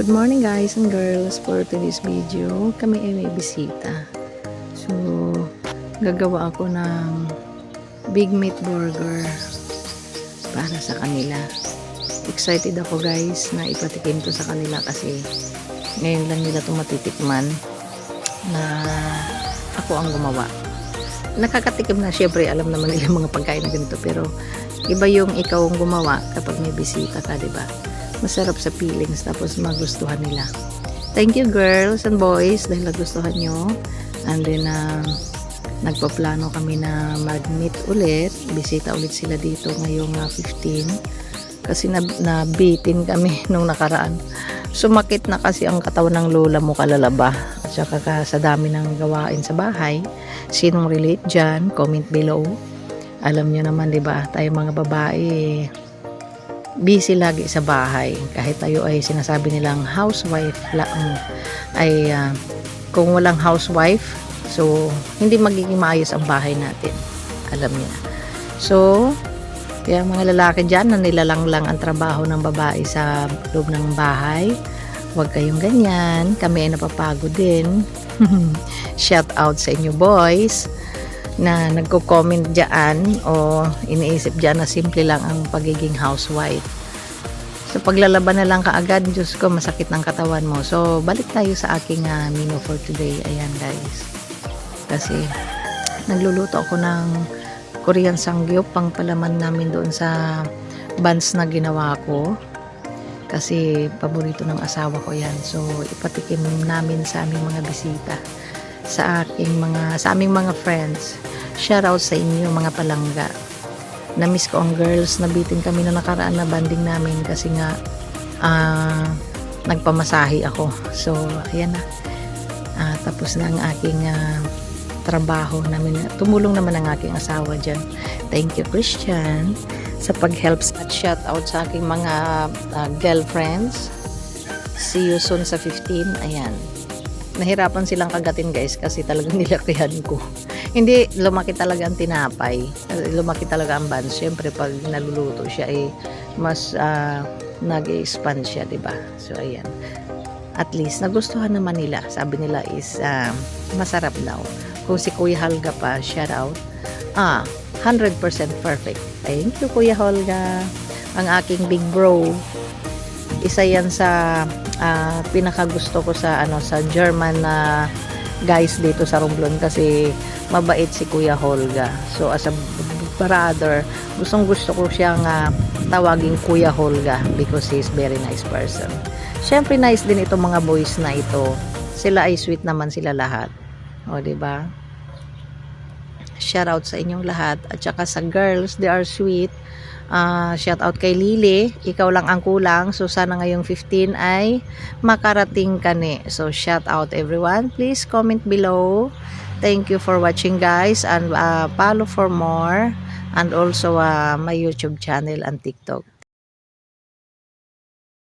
Good morning guys and girls. For today's video, kami ay may bisita. So, gagawa ako ng big meat burger para sa kanila. Excited ako guys na ipatikim to sa kanila kasi ngayon lang nila ito matitikman na ako ang gumawa. Nakakatikim na, syempre alam naman nila mga pagkain na ganito, pero iba yung ikaw ang gumawa kapag may bisita ka, diba? Masarap sa feelings, tapos magustuhan nila. Thank you girls and boys dahil nagustuhan nyo. And then nagpaplano kami na mag-meet ulit, bisita ulit sila dito ngayong 15 kasi nabitin kami nung nakaraan. Sumakit na kasi ang katawan ng lola mo, kalalaba, at saka sa dami ng gawain sa bahay. Sinong relate dyan? Comment below. Alam nyo naman, diba, tayo mga babae busy lagi sa bahay. Kahit tayo ay sinasabi nilang housewife lang, ay kung walang housewife, so hindi magiging maayos ang bahay natin. Alam niyo na. So, kaya mga lalaki dyan na nilalang lang ang trabaho ng babae sa loob ng bahay, huwag kayong ganyan. Kami ay napapagod din. Shout out sa inyo boys na nagko-comment dyan o iniisip dyan na simple lang ang pagiging housewife. So paglalaban na lang kaagad, Diyos ko, masakit ng katawan mo. So balik tayo sa aking menu for today. Ayan guys, kasi nagluluto ako ng Korean sangyup, pang palaman namin doon sa buns na ginawa ko kasi paborito ng asawa ko yan. So ipatikim namin sa aming mga bisita, sa aming mga friends. Shout out sa inyo mga palangga. Na-miss ko ang girls, nabitin kami na nakaraan na banding namin kasi nga nagpamasahe ako. So ayan na, tapos na ang aking trabaho namin. Tumulong naman ang aking asawa dyan. Thank you Christian sa pag-help. At shout out sa aking mga girlfriends. See you soon sa 15. Ayan, nahirapan silang kagatin guys kasi talagang nilakihan ko. Hindi lumaki talaga ang tinapay, lumaki talaga ang buns. Syempre pag naluluto siya ay mas nag-expand siya, diba? So ayan, at least nagustuhan naman nila. Sabi nila is masarap daw. Kung si Kuya Halga pa, shout out, 100% perfect. Thank you Kuya Halga, ang aking big bro. Isa yan sa pinakagusto ko sa sa German na guys dito sa Romblon kasi mabait si Kuya Holga. So as a brother, gusto ko siyang tawaging Kuya Holga because he is very nice person. Syempre nice din itong mga boys na ito. Sila ay sweet naman sila lahat. O diba? Shout out sa inyong lahat, at saka sa girls, they are sweet. Shout out kay Lily, ikaw lang ang kulang, so sana ngayong 15 ay makarating ka ni. So shout out everyone, please comment below. Thank you for watching guys, and follow for more, and also my YouTube channel and TikTok.